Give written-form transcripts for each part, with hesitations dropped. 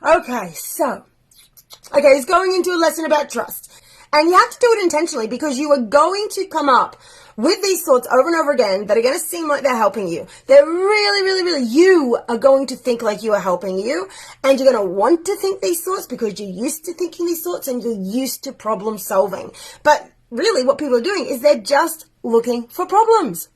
Okay, it's going into a lesson about trust. And you have to do it intentionally because you are going to come up with these thoughts over and over again that are going to seem like they're helping you. They're really, you are going to think like you are helping you. And you're going to want to think these thoughts because you're used to thinking these thoughts and you're used to problem solving. But really what people are doing is they're just looking for problems.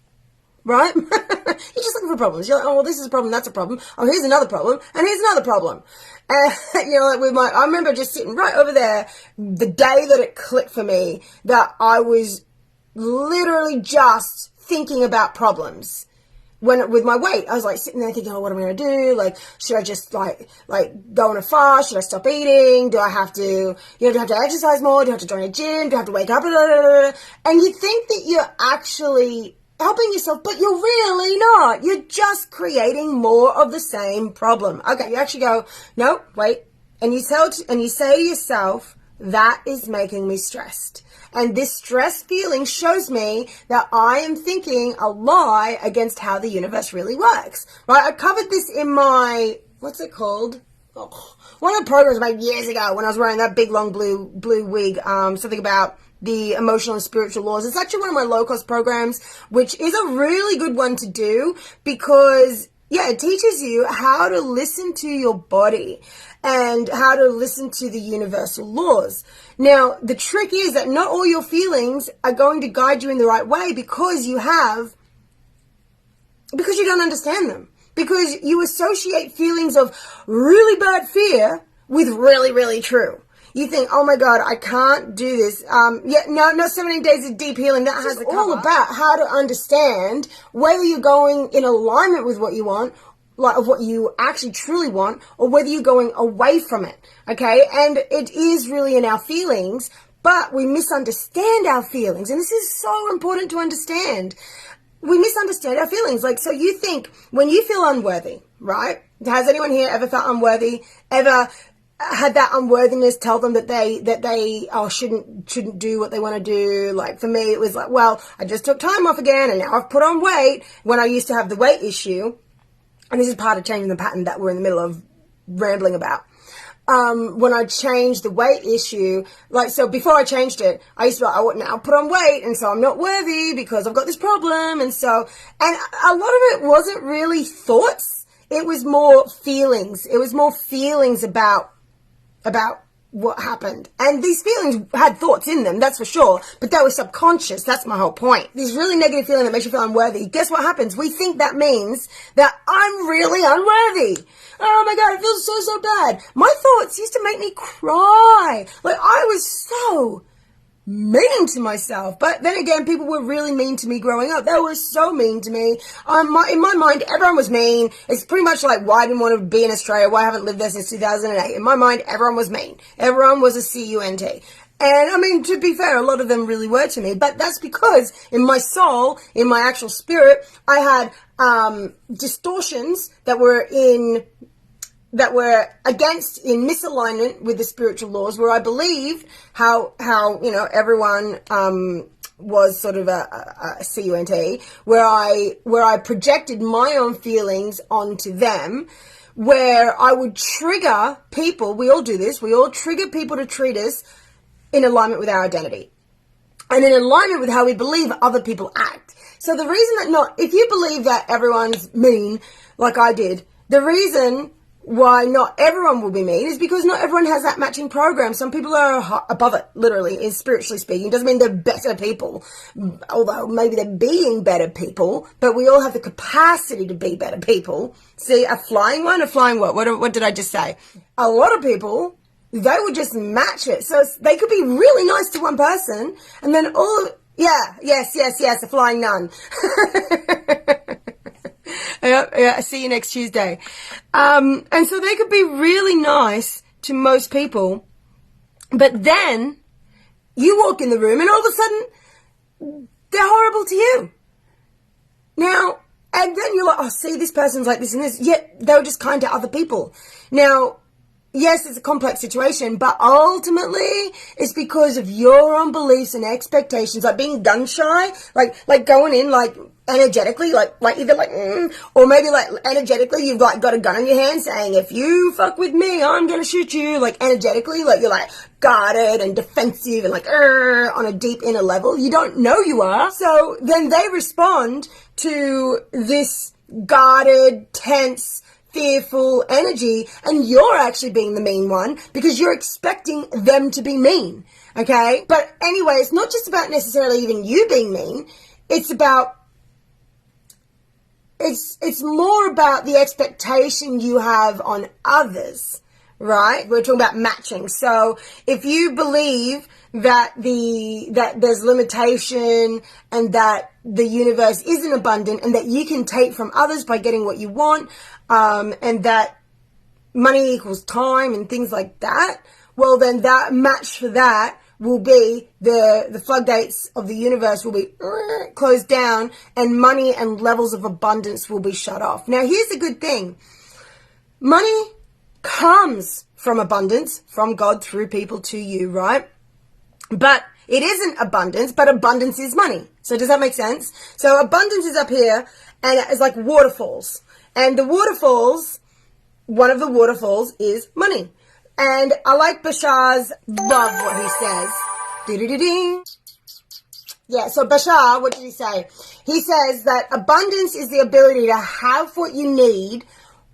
Right? You're just looking for problems. You're like, oh, well, this is a problem, that's a problem. Oh, here's another problem, and here's another problem. And, like I remember just sitting right over there the day that it clicked for me that I was literally just thinking about problems. With my weight, I was like sitting there thinking, oh, what am I going to do? Like, should I just like go on a fast? Should I stop eating? Do I have to, do I have to exercise more? Do I have to join a gym? Do I have to wake up? And you think that you're actually helping yourself, but you're really not. You're just creating more of the same problem. Okay, you actually go, no, wait. And you say to yourself, that is making me stressed. And this stress feeling shows me that I am thinking a lie against how the universe really works. Right? I covered this in my, what's it called? Oh, one of the programs I made years ago when I was wearing that big long blue wig, something about the emotional and spiritual laws. It's actually one of my low-cost programs, which is a really good one to do because, it teaches you how to listen to your body and how to listen to the universal laws. Now, the trick is that not all your feelings are going to guide you in the right way because you don't understand them. Because you associate feelings of really bad fear with really true. You think, oh my God, I can't do this. No 17 days of deep healing. That has all about how to understand whether you're going in alignment with what you want, like of what you actually truly want, or whether you're going away from it. Okay. And it is really in our feelings, but we misunderstand our feelings. And this is so important to understand. We misunderstand our feelings. Like, so you think when you feel unworthy, right? Has anyone here ever felt unworthy? Ever had that unworthiness tell them that they shouldn't do what they want to do? Like for me, it was like, well, I just took time off again and now I've put on weight when I used to have the weight issue. And this is part of changing the pattern that we're in the middle of rambling about. When I changed the weight issue, so before I changed it, I used to be like, I want now put on weight, and so I'm not worthy because I've got this problem, and a lot of it wasn't really thoughts. It was more feelings. It was more feelings about what happened. And these feelings had thoughts in them, that's for sure, but they were subconscious. That's my whole point. This really negative feeling that makes you feel unworthy. Guess what happens? We think that means that I'm really unworthy. Oh my God, it feels so bad. My thoughts used to make me cry. Like I was so mean to myself. But then again, people were really mean to me growing up. They were so mean to me. In my mind, everyone was mean. It's pretty much like why I didn't want to be in Australia, why I haven't lived there since 2008. In my mind, everyone was mean. Everyone was a CUNT. And I mean, to be fair, a lot of them really were to me, but that's because in my soul, in my actual spirit, I had distortions that were against, in misalignment with the spiritual laws, where I believed how everyone was sort of a CUNT, where I projected my own feelings onto them, where I would trigger people. We all do this. We all trigger people to treat us in alignment with our identity and in alignment with how we believe other people act. So the reason that if you believe that everyone's mean, like I did, the reason why not everyone will be mean is because not everyone has that matching program. Some people are above it, literally, in spiritually speaking. It doesn't mean they're better people, although maybe they're being better people, but we all have the capacity to be better people. See, a flying what? What did I just say? A lot of people, they would just match it. So they could be really nice to one person, and then yes, a flying nun. Yeah, see you next Tuesday. And so they could be really nice to most people, but then you walk in the room and all of a sudden they're horrible to you. Now, and then you're like, oh, see, this person's like this and this. Yet they were just kind to other people. Now, yes, it's a complex situation, but ultimately it's because of your own beliefs and expectations, like being gun shy, like going in like energetically, like either like, or maybe like energetically you've like got a gun in your hand saying, if you fuck with me, I'm gonna shoot you. Like energetically, like you're like guarded and defensive and like on a deep inner level. You don't know you are. So then they respond to this guarded, tense, fearful energy, and you're actually being the mean one because you're expecting them to be mean. Okay? But anyway, it's not just about necessarily even you being mean. It's about it's more about the expectation you have on others, right? We're talking about matching. So if you believe that there's limitation and that the universe isn't abundant and that you can take from others by getting what you want, and that money equals time and things like that, well then that match for that will be the floodgates of the universe will be closed down and money and levels of abundance will be shut off. Now here's the good thing. Money comes from abundance, from God through people to you, right? But it isn't abundance, but abundance is money. So does that make sense? So abundance is up here and it's like waterfalls. And the waterfalls, one of the waterfalls is money. And I like Bashar's, love what he says. Do-do-do-ding. Yeah, so Bashar, what did he say? He says that abundance is the ability to have what you need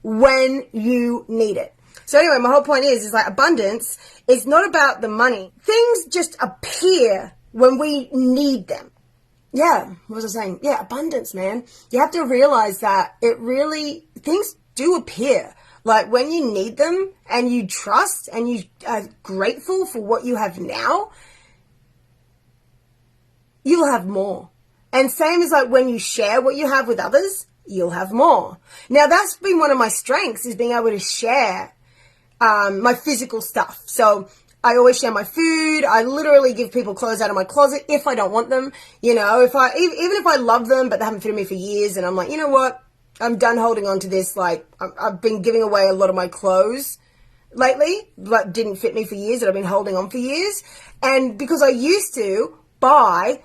when you need it. So anyway, my whole point is like abundance is not about the money. Things just appear when we need them. Yeah, what was I saying? Yeah, abundance, man. You have to realize that things do appear. Like when you need them and you trust and you are grateful for what you have now, you'll have more. And same as like when you share what you have with others, you'll have more. Now that's been one of my strengths, is being able to share my physical stuff. So I always share my food. I literally give people clothes out of my closet if I don't want them. You know, even if I love them, but they haven't fitted me for years and I'm like, you know what? I'm done holding on to this. Like, I've been giving away a lot of my clothes lately, but didn't fit me for years, that I've been holding on for years. And because I used to buy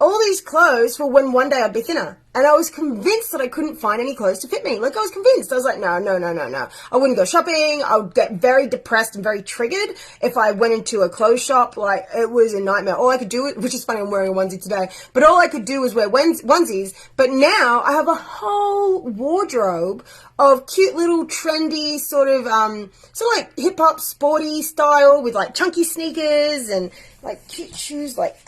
all these clothes for when one day I'd be thinner. And I was convinced that I couldn't find any clothes to fit me. Like, I was convinced. I was like, no. I wouldn't go shopping. I would get very depressed and very triggered if I went into a clothes shop. Like, it was a nightmare. All I could do, which is funny, I'm wearing a onesie today, but all I could do was wear onesies. But now I have a whole wardrobe of cute little trendy sort of like hip-hop sporty style with like chunky sneakers and like cute shoes, like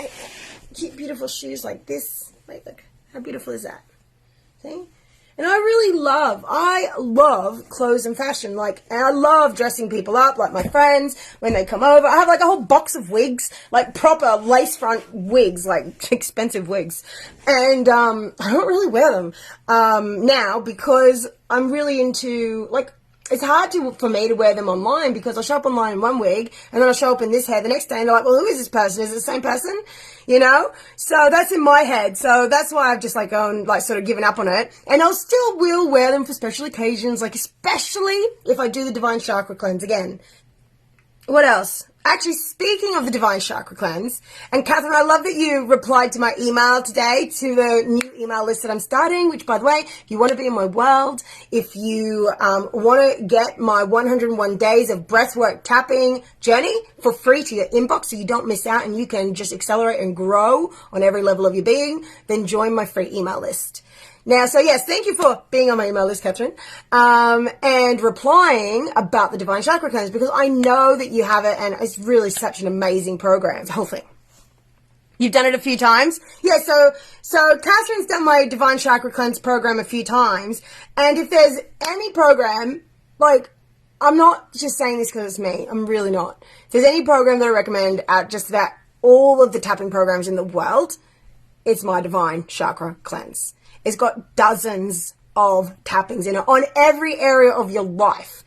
cute, beautiful shoes like this. Like, look. How beautiful is that? See? And I love clothes and fashion. Like, and I love dressing people up, like my friends, when they come over. I have like a whole box of wigs, like proper lace front wigs, like expensive wigs. And I don't really wear them now because I'm really into, like, it's hard for me to wear them online because I'll show up online in one wig and then I'll show up in this hair the next day and they're like, well, who is this person? Is it the same person? You know? So that's in my head. So that's why I've just like gone, like sort of given up on it. And I'll still will wear them for special occasions, like especially if I do the Divine Chakra Cleanse again. What else? Actually, speaking of the Divine Chakra Cleanse, and Catherine, I love that you replied to my email today, to the new email list that I'm starting, which, by the way, if you want to be in my world, if you want to get my 101 days of breathwork tapping journey for free to your inbox so you don't miss out and you can just accelerate and grow on every level of your being, then join my free email list. Now, so yes, thank you for being on my email list, Catherine, and replying about the Divine Chakra Cleanse, because I know that you have it, and it's really such an amazing program, the whole thing. You've done it a few times? Yeah, so Catherine's done my Divine Chakra Cleanse program a few times, and if there's any program, like, I'm not just saying this because it's me, I'm really not. If there's any program that I recommend out just about all of the tapping programs in the world, it's my Divine Chakra Cleanse. It's got dozens of tappings in it on every area of your life.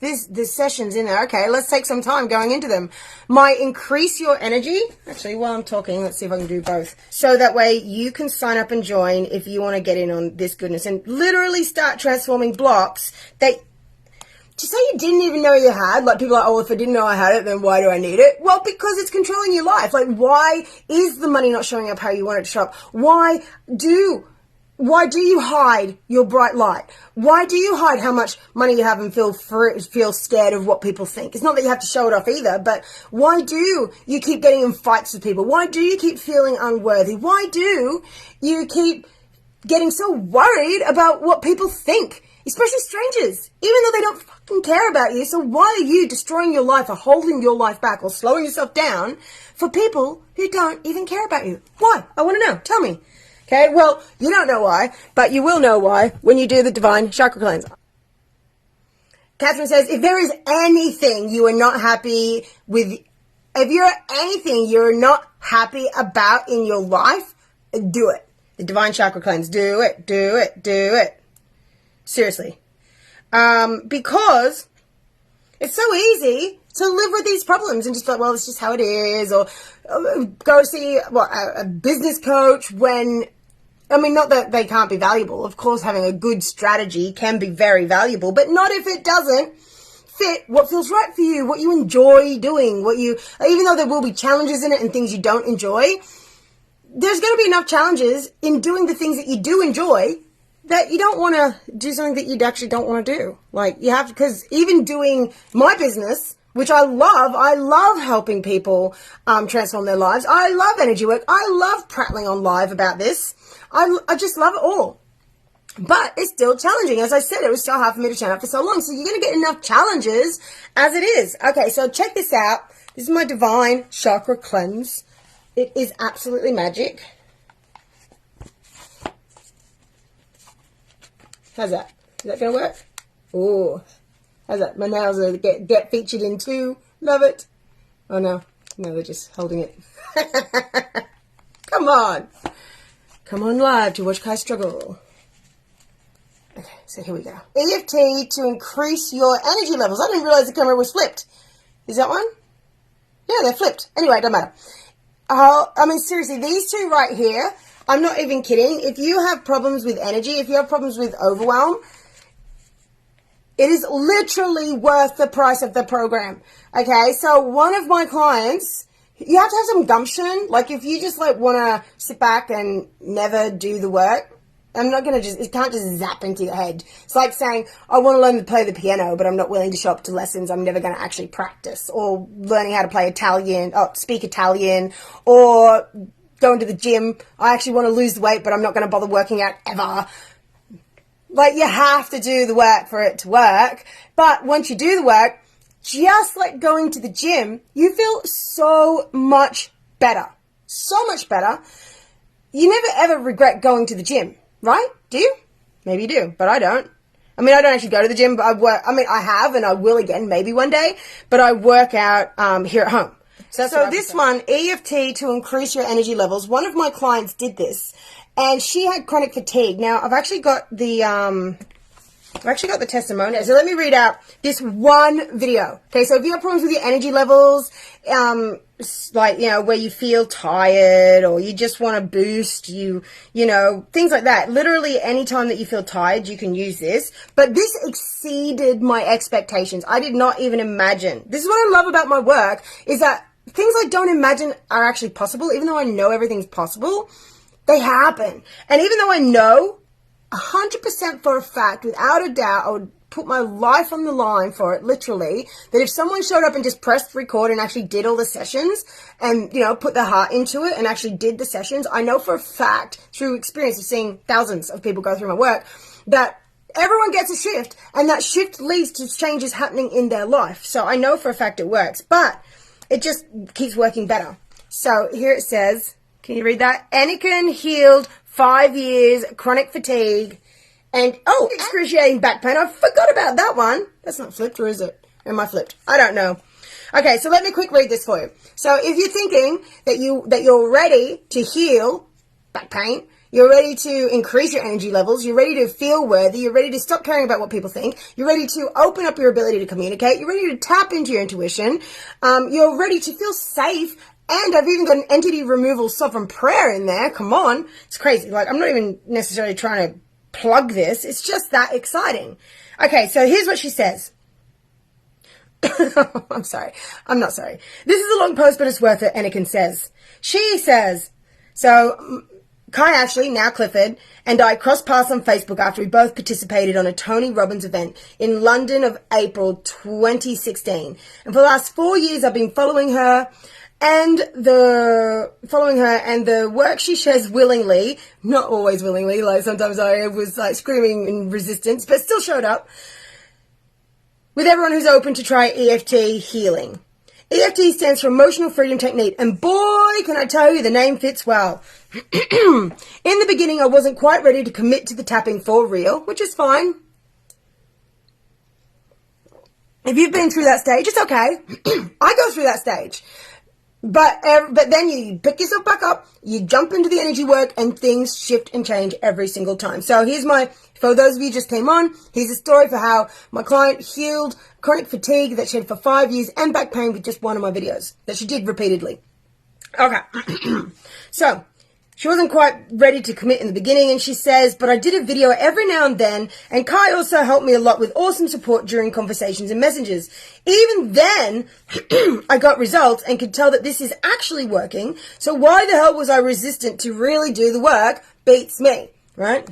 There's sessions in there. Okay, let's take some time going into them. My Increase Your Energy. Actually, while I'm talking, let's see if I can do both. So that way you can sign up and join if you want to get in on this goodness and literally start transforming blocks that to say you didn't even know you had, like people are like, oh, if I didn't know I had it, then why do I need it? Well, because it's controlling your life. Like, why is the money not showing up how you want it to show up? Why do you hide your bright light? Why do you hide how much money you have and feel scared of what people think? It's not that you have to show it off either, but why do you keep getting in fights with people? Why do you keep feeling unworthy? Why do you keep getting so worried about what people think? Especially strangers, even though they don't fucking care about you. So why are you destroying your life or holding your life back or slowing yourself down for people who don't even care about you? Why? I want to know. Tell me. Okay, well, you don't know why, but you will know why when you do the Divine Chakra Cleanse. Catherine says, if there is anything you are not happy with, if you're anything you're not happy about in your life, do it. The Divine Chakra Cleanse. Do it, do it, do it. Seriously. Because it's so easy to live with these problems and just like, well, it's just how it is, or go see a business coach when, I mean, not that they can't be valuable. Of course, having a good strategy can be very valuable, but not if it doesn't fit what feels right for you, what you enjoy doing, even though there will be challenges in it and things you don't enjoy, there's going to be enough challenges in doing the things that you do enjoy that you don't want to do something that you actually don't want to do. Like, you have to, because even doing my business, which I love helping people transform their lives. I love energy work. I love prattling on live about this. I just love it all. But it's still challenging. As I said, it was still hard for me to turn up for so long. So you're going to get enough challenges as it is. Okay, so check this out. This is my Divine Chakra Cleanse. It is absolutely magic. How's that? Is that going to work? Ooh. How's that? My nails are get featured in too. Love it. Oh, no. No, they're just holding it. Come on. Come on live to watch Kai struggle. Okay, so here we go. EFT to increase your energy levels. I didn't realize the camera was flipped. Is that one? Yeah, they're flipped. Anyway, it doesn't matter. I mean, seriously, these two right here, I'm not even kidding. If you have problems with energy, if you have problems with overwhelm, it is literally worth the price of the program. Okay, so one of my clients, you have to have some gumption. Like, if you just like want to sit back and never do the work, it can't just zap into your head. It's like saying, I want to learn to play the piano, but I'm not willing to show up to lessons. I'm never going to actually practice. Or learning how to play speak Italian, or going to the gym. I actually want to lose the weight, but I'm not going to bother working out ever. Like, you have to do the work for it to work. But once you do the work, just like going to the gym, you feel so much better. So much better. You never ever regret going to the gym, right? Do you? Maybe you do, but I don't. I mean, I don't actually go to the gym, but I have, and I will again, maybe one day, but I work out here at home. So this one, EFT to increase your energy levels. One of my clients did this, and she had chronic fatigue. Now, I've actually got the testimonial. So let me read out this one video. Okay, so if you have problems with your energy levels, like, where you feel tired, or you just want to boost, things like that. Literally any time that you feel tired, you can use this. But this exceeded my expectations. I did not even imagine. This is what I love about my work, is that things I don't imagine are actually possible. Even though I know everything's possible, they happen. And even though I know 100% for a fact, without a doubt, I would put my life on the line for it, literally, that if someone showed up and just pressed record and actually did all the sessions and, put their heart into it and actually did the sessions, I know for a fact, through experience of seeing thousands of people go through my work, that everyone gets a shift, and that shift leads to changes happening in their life. So I know for a fact it works, but it just keeps working better. So here it says, can you read that? Anakin healed 5 years, chronic fatigue, and, excruciating back pain. I forgot about that one. That's not flipped, or is it? Am I flipped? I don't know. Okay, so let me quick read this for you. So if you're thinking that you're ready to heal back pain, you're ready to increase your energy levels, you're ready to feel worthy, you're ready to stop caring about what people think, you're ready to open up your ability to communicate, you're ready to tap into your intuition, you're ready to feel safe. And I've even got an entity removal sovereign prayer in there. Come on. It's crazy. Like, I'm not even necessarily trying to plug this. It's just that exciting. Okay, so here's what she says. I'm sorry. I'm not sorry. This is a long post, but it's worth it. Anakin says. She says, so Kai Ashley, now Clifford, and I crossed paths on Facebook after we both participated on a Tony Robbins event in London of April 2016. And for the last 4 years, I've been following her and the work she shares willingly, not always willingly, like sometimes I was like screaming in resistance, but still showed up, with everyone who's open to try EFT healing. EFT stands for Emotional Freedom Technique, and boy, can I tell you, the name fits well. In the beginning, I wasn't quite ready to commit to the tapping for real, which is fine. If you've been through that stage, it's okay. I go through that stage. But then you pick yourself back up, you jump into the energy work, and things shift and change every single time. So for those of you who just came on, here's a story for how my client healed chronic fatigue that she had for 5 years and back pain with just one of my videos that she did repeatedly. Okay. So she wasn't quite ready to commit in the beginning, and she says, but I did a video every now and then, and Kai also helped me a lot with awesome support during conversations and messages. Even then, I got results and could tell that this is actually working, so why the hell was I resistant to really do the work? Beats me, right?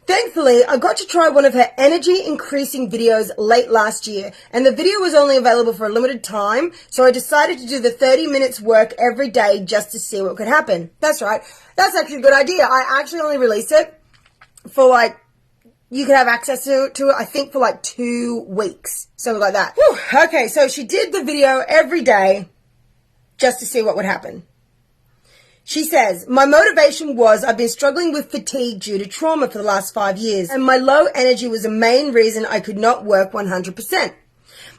Thankfully, I got to try one of her energy-increasing videos late last year, and the video was only available for a limited time, so I decided to do the 30 minutes work every day just to see what could happen. That's right. That's actually a good idea. I actually only released it for you could have access to it, I think, for 2 weeks. Something like that. Whew. Okay, so she did the video every day just to see what would happen. She says, my motivation was I've been struggling with fatigue due to trauma for the last 5 years, and my low energy was the main reason I could not work 100%.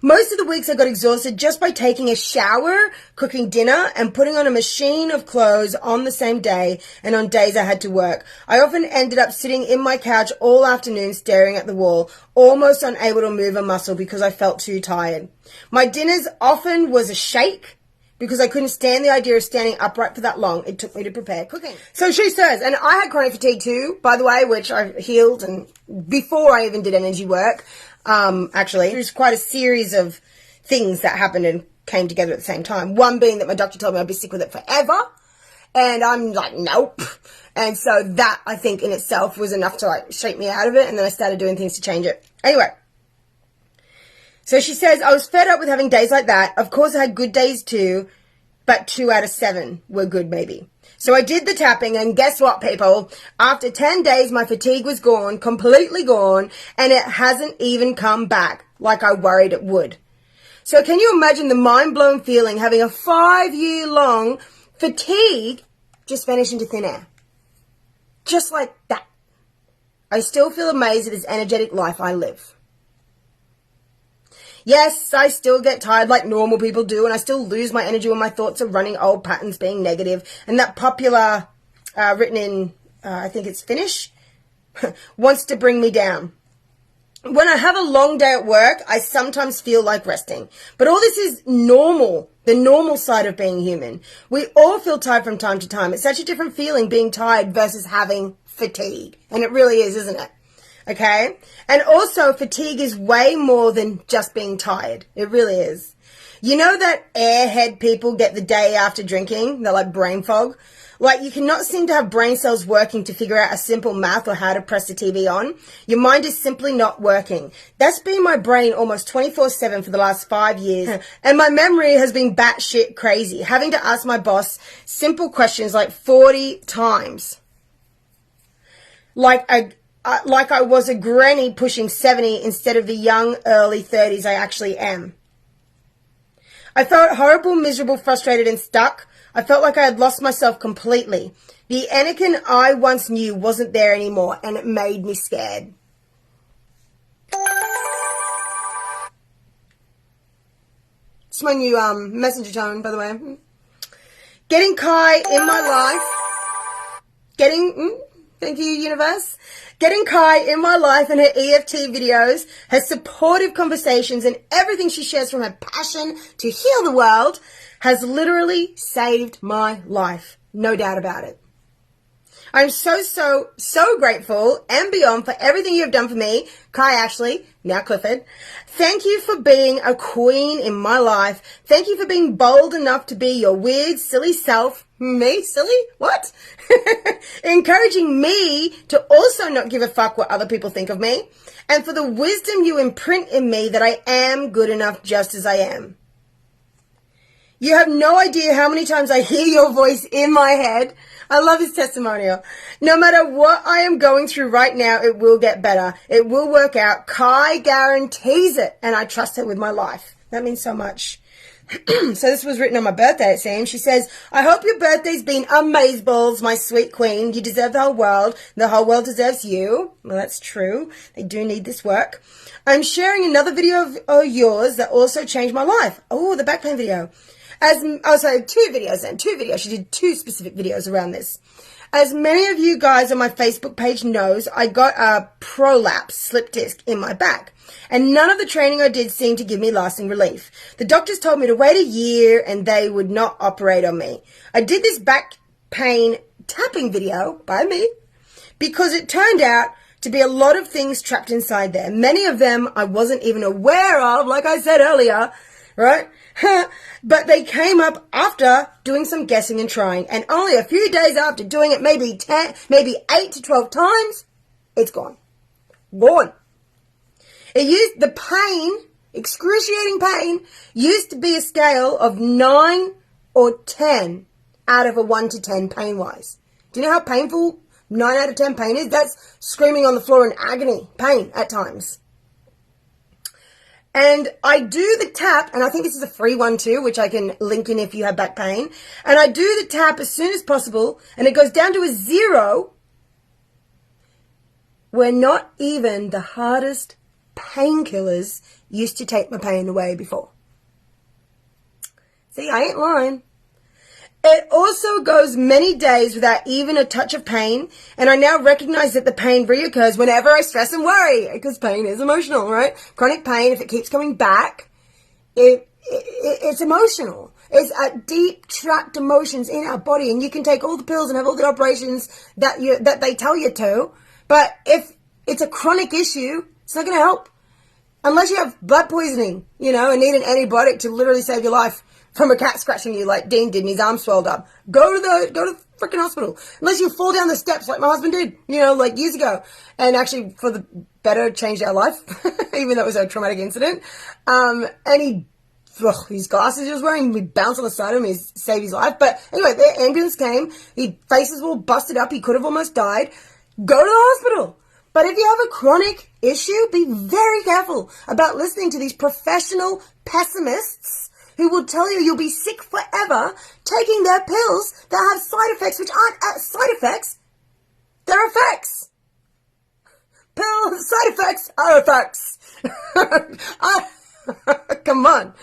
Most of the weeks I got exhausted just by taking a shower, cooking dinner, and putting on a machine of clothes on the same day and on days I had to work. I often ended up sitting in my couch all afternoon staring at the wall, almost unable to move a muscle because I felt too tired. My dinners often was a shake, because I couldn't stand the idea of standing upright for that long. It took me to prepare cooking. So she says, and I had chronic fatigue too, by the way, which I healed and before I even did energy work. Actually, there's quite a series of things that happened and came together at the same time. One being that my doctor told me I'd be sick with it forever. And I'm like, nope. And so that, I think, in itself was enough to shake me out of it. And then I started doing things to change it. Anyway. So she says, I was fed up with having days like that. Of course, I had good days too, but 2 out of 7 were good maybe. So I did the tapping, and guess what, people? After 10 days, my fatigue was gone, completely gone, and it hasn't even come back like I worried it would. So can you imagine the mind-blowing feeling having a 5-year-long fatigue just vanish into thin air? Just like that. I still feel amazed at this energetic life I live. Yes, I still get tired like normal people do, and I still lose my energy when my thoughts are running old patterns being negative, and that popular, written in, I think it's Finnish, wants to bring me down. When I have a long day at work, I sometimes feel like resting. But all this is normal, the normal side of being human. We all feel tired from time to time. It's such a different feeling being tired versus having fatigue. And it really is, isn't it? Okay? And also, fatigue is way more than just being tired. It really is. You know that airhead people get the day after drinking? They're like brain fog. Like, you cannot seem to have brain cells working to figure out a simple math or how to press the TV on. Your mind is simply not working. That's been my brain almost 24/7 for the last 5 years. And my memory has been batshit crazy, having to ask my boss simple questions like 40 times. Like I was a granny pushing 70 instead of the young, early 30s I actually am. I felt horrible, miserable, frustrated, and stuck. I felt like I had lost myself completely. The Anakin I once knew wasn't there anymore, and it made me scared. It's my new messenger tone, by the way. Getting Kai in my life. Thank you, universe. Getting Kai in my life and her EFT videos, her supportive conversations, and everything she shares from her passion to heal the world has literally saved my life. No doubt about it. I'm so grateful and beyond for everything you've done for me, Kai Ashley, now Clifford. Thank you for being a queen in my life. Thank you for being bold enough to be your weird, silly self. Me? Silly? What? Encouraging me to also not give a fuck what other people think of me. And for the wisdom you imprint in me that I am good enough just as I am. You have no idea how many times I hear your voice in my head. I love his testimonial. No matter what I am going through right now, it will get better. It will work out. Kai guarantees it. And I trust her with my life. That means so much. So this was written on my birthday, it seems. She says, I hope your birthday's been amazeballs, my sweet queen. You deserve the whole world. The whole world deserves you. Well, that's true. They do need this work. I'm sharing another video of yours that also changed my life. Oh, the back pain video. Two videos. She did 2 specific videos around this. As many of you guys on my Facebook page knows, I got a prolapse slip disc in my back. And none of the training I did seemed to give me lasting relief. The doctors told me to wait a year and they would not operate on me. I did this back pain tapping video by me because it turned out to be a lot of things trapped inside there. Many of them I wasn't even aware of, like I said earlier, right? But they came up after doing some guessing and trying. And only a few days after doing it, maybe 8 to 12 times, it's gone. Gone. It used the pain, excruciating pain, used to be a scale of 9 or 10 out of a 1 to 10 pain-wise. Do you know how painful 9 out of 10 pain is? That's screaming on the floor in agony, pain at times. And I do the tap, and I think this is a free one too, which I can link in if you have back pain. And I do the tap as soon as possible, and it goes down to a 0, where not even the hardest painkillers used to take my pain away before. See, I ain't lying. It also goes many days without even a touch of pain, and I now recognize that the pain reoccurs whenever I stress and worry, because pain is emotional, right? Chronic pain, if it keeps coming back, it's emotional. It's deep trapped emotions in our body, and you can take all the pills and have all the operations that they tell you to, but if it's a chronic issue, it's not going to help. Unless you have blood poisoning, and need an antibiotic to literally save your life from a cat scratching you like Dean did and his arm swelled up. Go to the freaking hospital. Unless you fall down the steps like my husband did, like years ago. And actually, for the better, changed our life, even though it was a traumatic incident. And his glasses he was wearing, we bounced on the side of him, he saved his life. But anyway, the ambulance came, his faces were all busted up, he could have almost died. Go to the hospital. But if you have a chronic issue, be very careful about listening to these professional pessimists who will tell you you'll be sick forever taking their pills that have side effects which aren't side effects. They're effects. Pill side effects are effects. Come on.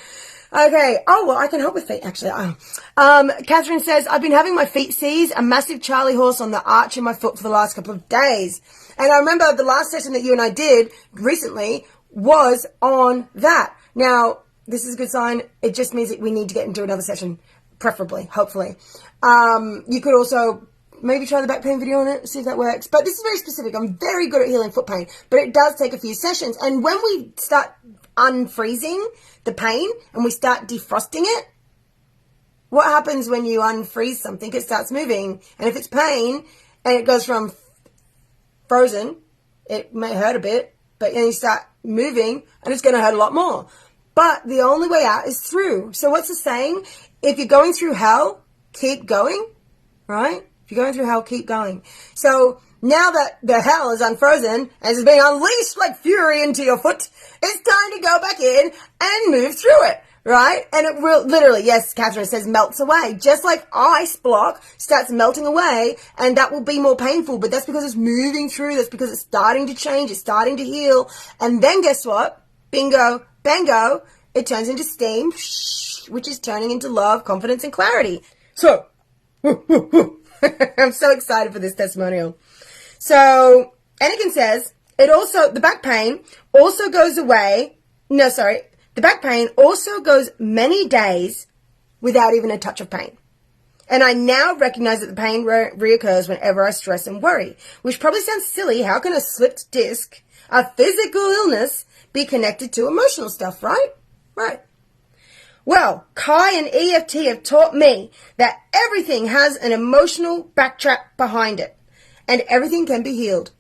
Okay. Oh, well, I can help with feet, actually. Catherine says, I've been having my feet seized, a massive Charlie horse on the arch of my foot for the last couple of days. And I remember the last session that you and I did recently was on that. Now, this is a good sign. It just means that we need to get into another session, preferably, hopefully. You could also maybe try the back pain video on it, see if that works. But this is very specific. I'm very good at healing foot pain, but it does take a few sessions. And when we start unfreezing the pain and we start defrosting it, what happens when you unfreeze something? It starts moving. And if it's pain and it goes from frozen, it may hurt a bit, but then you start moving and it's going to hurt a lot more. But the only way out is through. So what's the saying? If you're going through hell, keep going, right? If you're going through hell, keep going. So now that the hell is unfrozen and is being unleashed like fury into your foot, it's time to go back in and move through it, right? And it will literally, yes, Catherine says, melts away. Just like ice block starts melting away, and that will be more painful, but that's because it's moving through. That's because it's starting to change. It's starting to heal. And then guess what? Bingo, bango, it turns into steam, which is turning into love, confidence, and clarity. So, I'm so excited for this testimonial. So, Anakin says, the back pain also goes away. No, sorry. The back pain also goes many days without even a touch of pain. And I now recognize that the pain reoccurs whenever I stress and worry, which probably sounds silly. How can a slipped disc, a physical illness, be connected to emotional stuff, right? Right. Well, Kai and EFT have taught me that everything has an emotional backtrack behind it, and everything can be healed.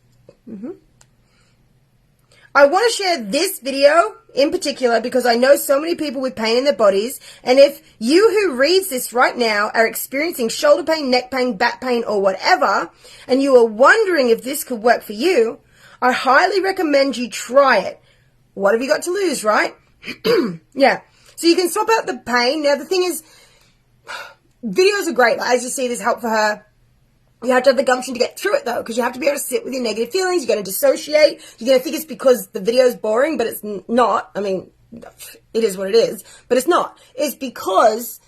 I want to share this video in particular because I know so many people with pain in their bodies, and if you who reads this right now are experiencing shoulder pain, neck pain, back pain, or whatever, and you are wondering if this could work for you, I highly recommend you try it. What have you got to lose, right? Yeah. So you can swap out the pain. Now, the thing is, videos are great. Like, as you see, this help for her. You have to have the gumption to get through it, though, because you have to be able to sit with your negative feelings. You're going to dissociate. You're going to think it's because the video is boring, but it's not. I mean, it is what it is, but it's not. It's because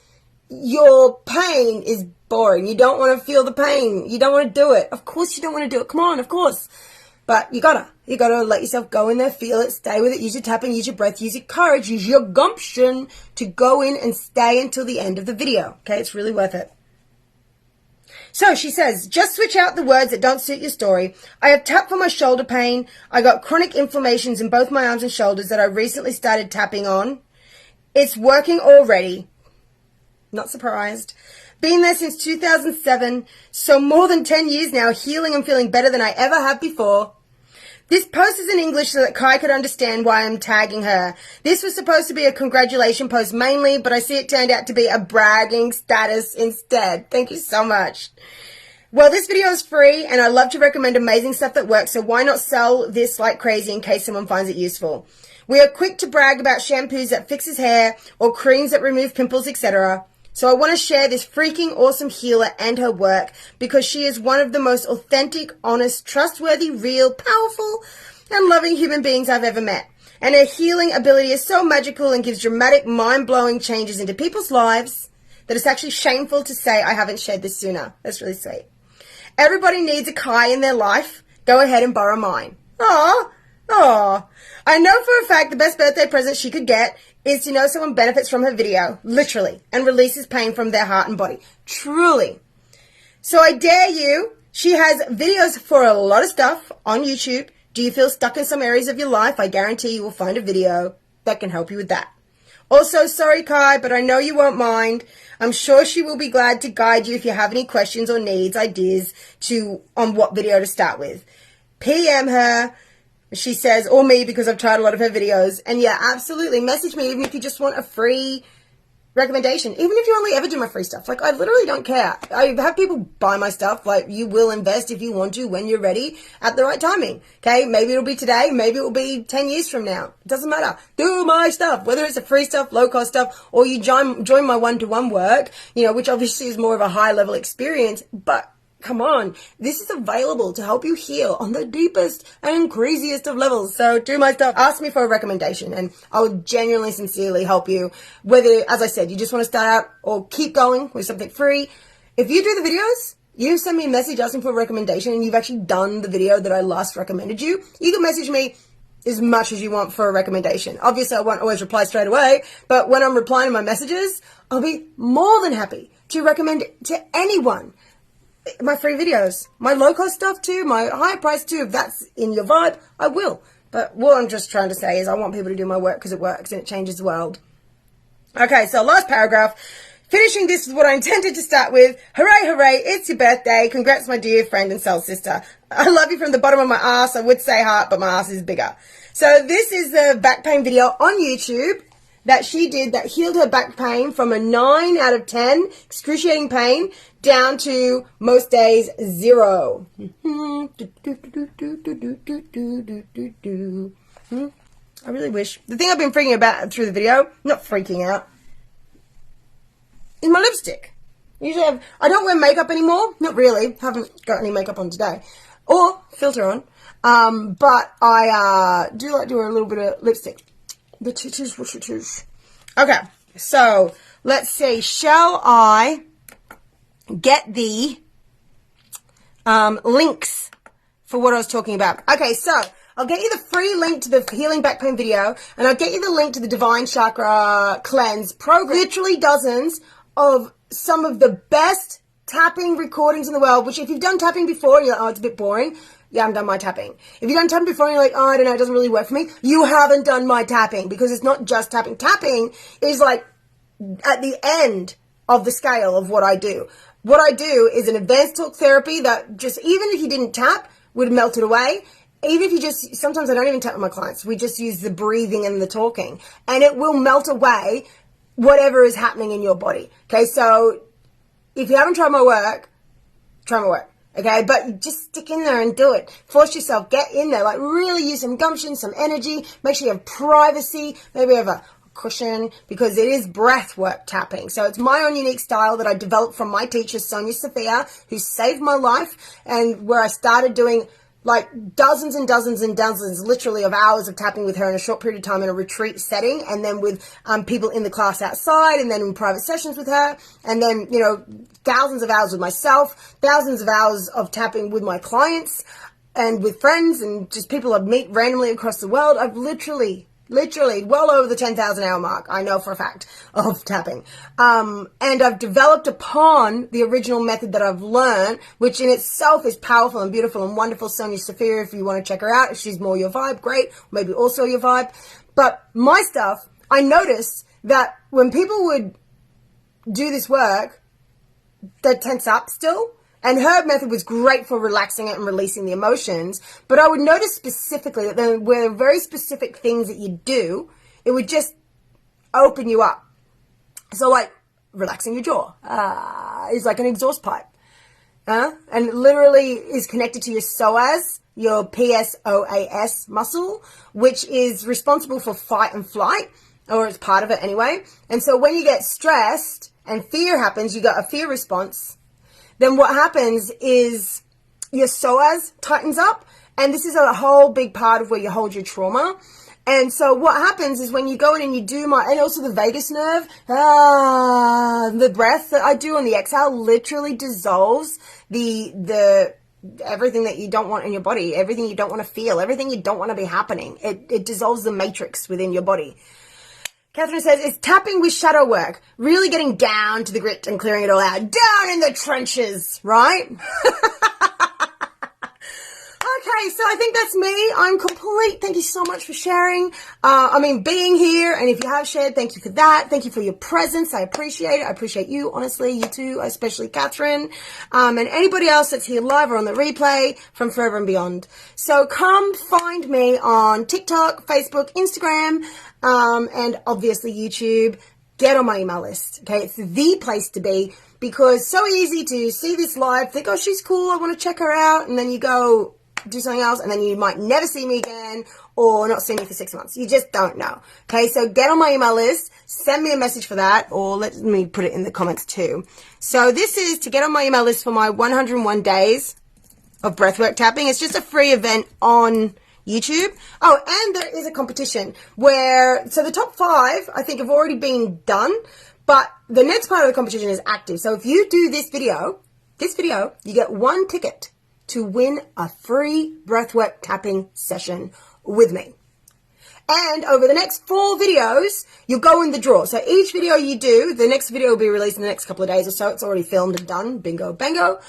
your pain is boring. You don't want to feel the pain. You don't want to do it. Of course you don't want to do it. Come on, of course. But you gotta let yourself go in there, feel it, stay with it, use your tapping, use your breath, use your courage, use your gumption to go in and stay until the end of the video. Okay, it's really worth it. So she says, just switch out the words that don't suit your story. I have tapped for my shoulder pain. I got chronic inflammations in both my arms and shoulders that I recently started tapping on. It's working already. Not surprised. Been there since 2007, so more than 10 years now, healing and feeling better than I ever have before. This post is in English so that Kai could understand why I'm tagging her. This was supposed to be a congratulation post mainly, but I see it turned out to be a bragging status instead. Thank you so much. Well, this video is free, and I love to recommend amazing stuff that works, so why not sell this like crazy in case someone finds it useful? We are quick to brag about shampoos that fixes hair or creams that remove pimples, etc. So I want to share this freaking awesome healer and her work because she is one of the most authentic, honest, trustworthy, real, powerful, and loving human beings I've ever met. And her healing ability is so magical and gives dramatic, mind-blowing changes into people's lives that it's actually shameful to say I haven't shared this sooner. That's really sweet. Everybody needs a Kai in their life. Go ahead and borrow mine. Aww. Aww. I know for a fact the best birthday present she could get is to know someone benefits from her video, literally, and releases pain from their heart and body. Truly. So I dare you. She has videos for a lot of stuff on YouTube. Do you feel stuck in some areas of your life? I guarantee you will find a video that can help you with that. Also, sorry, Kai, but I know you won't mind. I'm sure she will be glad to guide you if you have any questions or needs, ideas on what video to start with. PM her. She says, or me, because I've tried a lot of her videos. And yeah, absolutely. Message me even if you just want a free recommendation. Even if you only ever do my free stuff. Like, I literally don't care. I have people buy my stuff. Like, you will invest if you want to, when you're ready, at the right timing. Okay? Maybe it'll be today. Maybe it will be 10 years from now. It doesn't matter. Do my stuff. Whether it's a free stuff, low-cost stuff, or you join my one-to-one work, which obviously is more of a high-level experience. But come on, this is available to help you heal on the deepest and craziest of levels. So do my stuff. Ask me for a recommendation and I will genuinely, sincerely help you. Whether, as I said, you just want to start out or keep going with something free. If you do the videos, you send me a message asking for a recommendation and you've actually done the video that I last recommended you, you can message me as much as you want for a recommendation. Obviously, I won't always reply straight away, but when I'm replying to my messages, I'll be more than happy to recommend it to anyone. My free videos, my low-cost stuff too, my high-price too. If that's in your vibe, I will. But what I'm just trying to say is I want people to do my work because it works and it changes the world. Okay, so last paragraph. Finishing this with what I intended to start with. Hooray, hooray, it's your birthday. Congrats, my dear friend and soul sister. I love you from the bottom of my ass. I would say heart, but my ass is bigger. So this is the back pain video on YouTube that she did that healed her back pain from a 9 out of 10, excruciating pain, down to most days 0. I really wish. The thing I've been freaking about through the video, not freaking out, is my lipstick. Usually I don't wear makeup anymore. Not really. Haven't got any makeup on today. Or filter on. But I do like doing a little bit of lipstick. The titties, what it is. Okay, so let's see. Shall I get the links for what I was talking about? Okay, so I'll get you the free link to the healing back pain video, and I'll get you the link to the Divine Chakra Cleanse program. Literally dozens of some of the best tapping recordings in the world, which if you've done tapping before, you're like, oh, it's a bit boring. Yeah, I've done my tapping. If you've done tapping before and you're like, oh, I don't know, it doesn't really work for me, you haven't done my tapping, because it's not just tapping. Tapping is like at the end of the scale of what I do. What I do is an advanced talk therapy that just, even if you didn't tap, would melt it away. Even if you just, sometimes I don't even tap with my clients. We just use the breathing and the talking, and it will melt away whatever is happening in your body. Okay, so if you haven't tried my work, try my work. Okay, but just stick in there and do it. Force yourself, get in there, like really use some gumption, some energy. Make sure you have privacy. Maybe you have a cushion, because it is breath work tapping. So it's my own unique style that I developed from my teacher, Sonia Sophia, who saved my life, and where I started doing like dozens and dozens and dozens, literally, of hours of tapping with her in a short period of time in a retreat setting, and then with people in the class outside, and then in private sessions with her, and then, you know, thousands of hours with myself, thousands of hours of tapping with my clients and with friends and just people I meet randomly across the world. I've literally well over the 10,000 hour mark, I know for a fact, of tapping. And I've developed upon the original method that I've learned, which in itself is powerful and beautiful and wonderful. Sonia Sophia, if you want to check her out, if she's more your vibe, great. Maybe also your vibe. But my stuff, I noticed that when people would do this work, they'd tense up still. And her method was great for relaxing it and releasing the emotions. But I would notice specifically that there were very specific things that you do. It would just open you up. So like relaxing your jaw is like an exhaust pipe. And it literally is connected to your psoas, your PSOAS muscle, which is responsible for fight and flight, or it's part of it anyway. And so when you get stressed and fear happens, you got a fear response. Then what happens is your psoas tightens up, and this is a whole big part of where you hold your trauma. And so what happens is when you go in and you do and also the vagus nerve, the breath that I do on the exhale literally dissolves the everything that you don't want in your body, everything you don't want to feel, everything you don't want to be happening. It dissolves the matrix within your body. Catherine says, it's tapping with shadow work, really getting down to the grit and clearing it all out, down in the trenches, right? Okay, so I think that's me. I'm complete. Thank you so much for sharing. Being here. And if you have shared, thank you for that. Thank you for your presence. I appreciate it. I appreciate you, honestly. You too, especially Catherine. And anybody else that's here live or on the replay from Forever and Beyond. So come find me on TikTok, Facebook, Instagram, and obviously YouTube. Get on my email list. Okay, it's the place to be, because so easy to see this live, think, oh, she's cool, I want to check her out, and then you go do something else, and then you might never see me again or not see me for 6 months. You just don't know. Okay, so get on my email list, send me a message for that, or let me put it in the comments too. So this is to get on my email list for my 101 days of breathwork tapping. It's just a free event on YouTube. Oh, and there is a competition where, so the top 5, I think, have already been done, but the next part of the competition is active. So if you do this video, you get 1 ticket to win a free breathwork tapping session with me. And over the next 4 videos, you'll go in the draw. So each video you do, the next video will be released in the next couple of days or so. It's already filmed and done. Bingo, bango.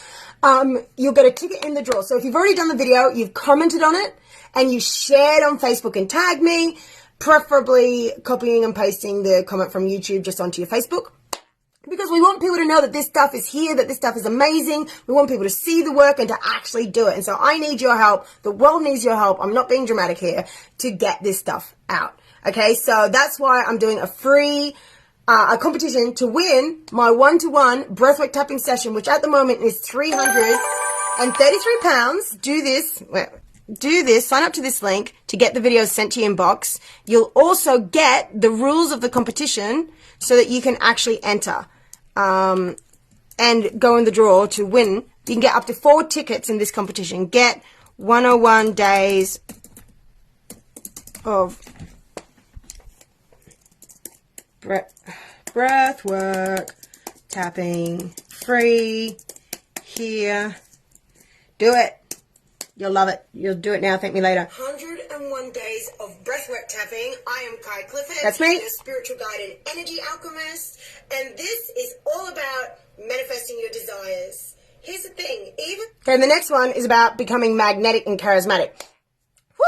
You'll get a ticket in the draw. So if you've already done the video, you've commented on it, and you shared on Facebook and tagged me, preferably copying and pasting the comment from YouTube just onto your Facebook. Because we want people to know that this stuff is here, that this stuff is amazing. We want people to see the work and to actually do it. And so I need your help. The world needs your help. I'm not being dramatic here, to get this stuff out. Okay, so that's why I'm doing a free a competition to win my 1-to-1 breathwork tapping session, which at the moment is £333. Do this, sign up to this link to get the videos sent to your inbox. You'll also get the rules of the competition so that you can actually enter and go in the draw to win. You can get up to 4 tickets in this competition. Get 101 days of breath work tapping free here. Do it. You'll love it. You'll do it now. Thank me later. 101 days days of breathwork tapping. I am Kai Clifford. That's me. Your spiritual guide and energy alchemist. And this is all about manifesting your desires. Here's the thing. Okay, and the next one is about becoming magnetic and charismatic. Woo!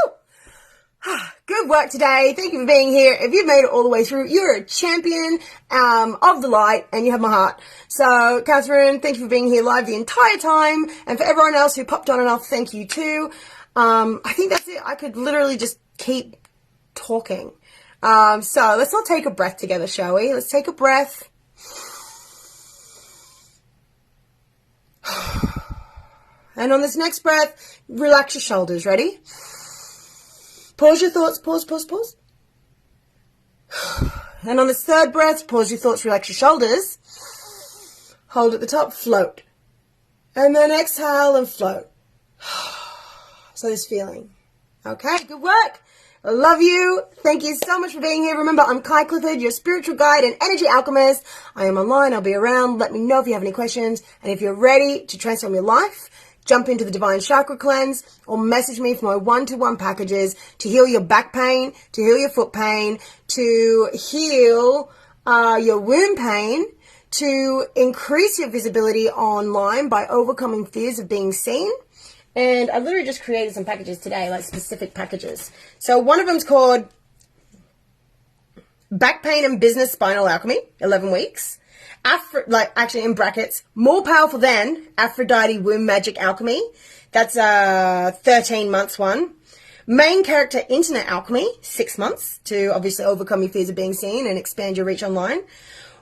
Good work today. Thank you for being here. If you've made it all the way through, you're a champion of the light and you have my heart. So, Catherine, thank you for being here live the entire time. And for everyone else who popped on and off, thank you too. I think that's it. I could literally just keep talking. So let's all take a breath together, shall we? Let's take a breath. And on this next breath, relax your shoulders. Ready? Pause your thoughts. Pause. And on this third breath, pause your thoughts, relax your shoulders. Hold at the top, float. And then exhale and float. So this feeling. Okay, good work. I love you. Thank you so much for being here. Remember, I'm Kai Clifford, your spiritual guide and energy alchemist. I am online. I'll be around. Let me know if you have any questions. And if you're ready to transform your life, jump into the Divine Chakra Cleanse or message me for my one-to-one packages to heal your back pain, to heal your foot pain, to heal your womb pain, to increase your visibility online by overcoming fears of being seen. And I literally just created some packages today, like specific packages. So one of them's called Back Pain and Business Spinal Alchemy, 11 weeks. Actually in brackets, more powerful than Aphrodite Womb Magic Alchemy. That's a 13 months one. Main character Internet Alchemy, 6 months to obviously overcome your fears of being seen and expand your reach online.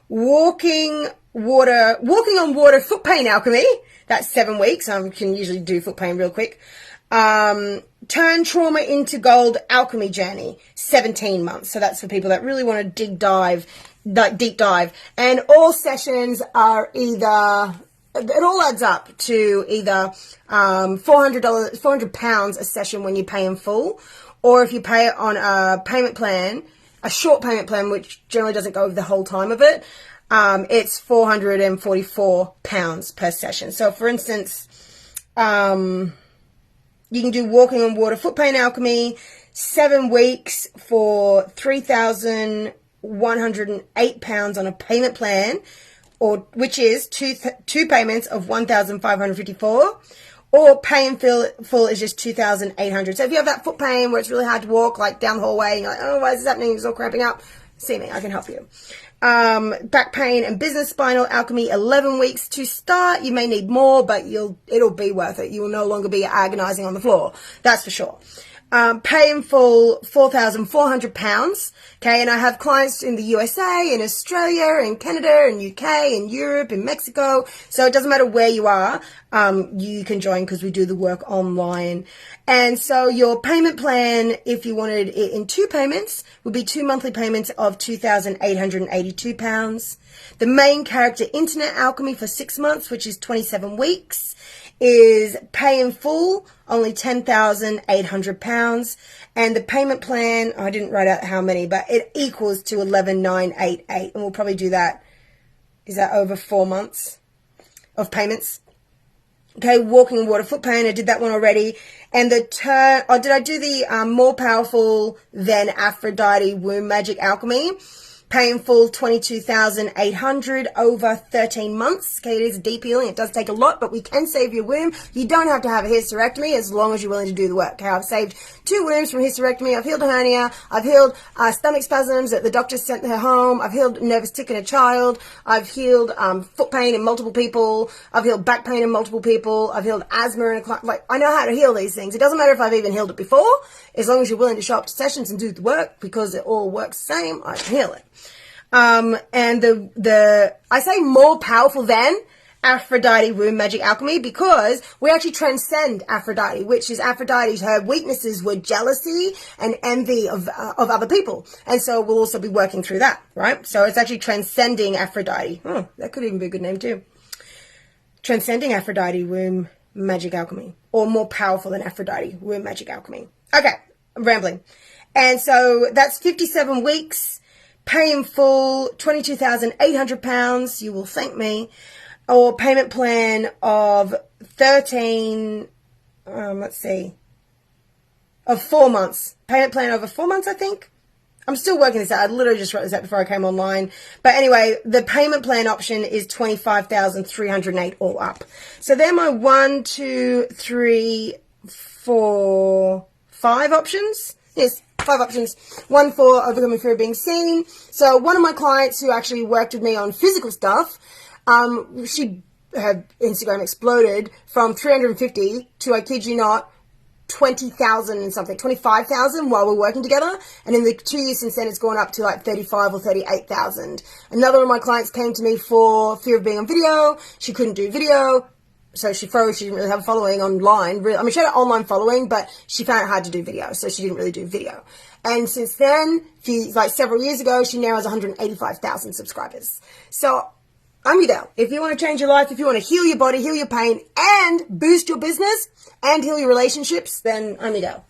Walking on water foot pain alchemy. That's 7 weeks. I can usually do foot pain real quick. Turn trauma into gold alchemy journey, 17 months. So that's for people that really want to deep dive. And all sessions are either, it all adds up to either £400 a session when you pay in full, or if you pay it on a payment plan, a short payment plan, which generally doesn't go over the whole time of it, it's £444 per session. So for instance, you can do walking on water foot pain alchemy, 7 weeks for £3,108 on a payment plan, which is two payments of £1,554, or pay in full is just £2,800. So if you have that foot pain where it's really hard to walk, like down the hallway, and you're like, oh, why is this happening? It's all cramping up. See me, I can help you. Back pain and business spinal alchemy, 11 weeks to start. You may need more, but it'll be worth it. You will no longer be agonizing on the floor. That's for sure. Pay in full, £4,400. Okay, and I have clients in the USA, in Australia, in Canada, in UK, in Europe, in Mexico. So it doesn't matter where you are, you can join because we do the work online. And so your payment plan, if you wanted it in 2 payments, would be 2 monthly payments of £2,882. The main character Internet Alchemy for 6 months, which is 27 weeks, is pay in full, only £10,800. And the payment plan, I didn't write out how many, but it equals to 11,988. And we'll probably do that. Is that over 4 months of payments? Okay, walking on water foot pain, I did that one already. And did I do the more powerful than Aphrodite Womb Magic Alchemy? Pay in full, $22,800 over 13 months. Okay, it is a deep healing. It does take a lot, but we can save your womb. You don't have to have a hysterectomy as long as you're willing to do the work. Okay, I've saved 2 wombs from hysterectomy. I've healed a hernia. I've healed stomach spasms that the doctor sent her home. I've healed nervous tick in a child. I've healed foot pain in multiple people. I've healed back pain in multiple people. I've healed asthma in a client. Like, I know how to heal these things. It doesn't matter if I've even healed it before, as long as you're willing to show up to sessions and do the work, because it all works the same. I can heal it. And I say more powerful than Aphrodite Womb Magic Alchemy because we actually transcend Aphrodite, which is Aphrodite. Her weaknesses were jealousy and envy of other people. And so we'll also be working through that, right? So it's actually transcending Aphrodite. Oh, that could even be a good name too. Transcending Aphrodite Womb Magic Alchemy, or more powerful than Aphrodite Womb Magic Alchemy. Okay, I'm rambling. And so that's 57 weeks. Pay in full, £22,800, you will thank me, or payment plan of 13, let's see, of 4 months. Payment plan over 4 months, I think. I'm still working this out. I literally just wrote this out before I came online. But anyway, the payment plan option is $25,308 all up. So they're my 1, 2, 3, 4, 5 options. Yes, 5 options. 1 for overcoming fear of being seen. So one of my clients who actually worked with me on physical stuff, her Instagram exploded from 350 to, I kid you not, 20,000 and something, 25,000 while we're working together. And in the 2 years since then, it's gone up to like 35 or 38,000. Another of my clients came to me for fear of being on video. She couldn't do video. So she froze. She didn't really have a following online. I mean, she had an online following, but she found it hard to do video. So she didn't really do video. And since then, several years ago, she now has 185,000 subscribers. So I'm your gal. If you want to change your life, if you want to heal your body, heal your pain, and boost your business, and heal your relationships, then I'm your gal.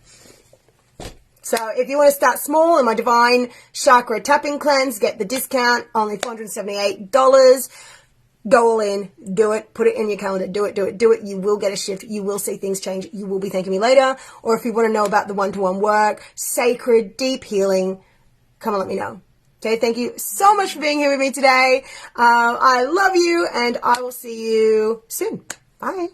So if you want to start small in my Divine Chakra Tapping Cleanse, get the discount, only $478. Go all in, do it, put it in your calendar, do it. You will get a shift. You will see things change. You will be thanking me later. Or if you want to know about the one-to-one work, sacred, deep healing, come and let me know. Okay, thank you so much for being here with me today. I love you, and I will see you soon. Bye.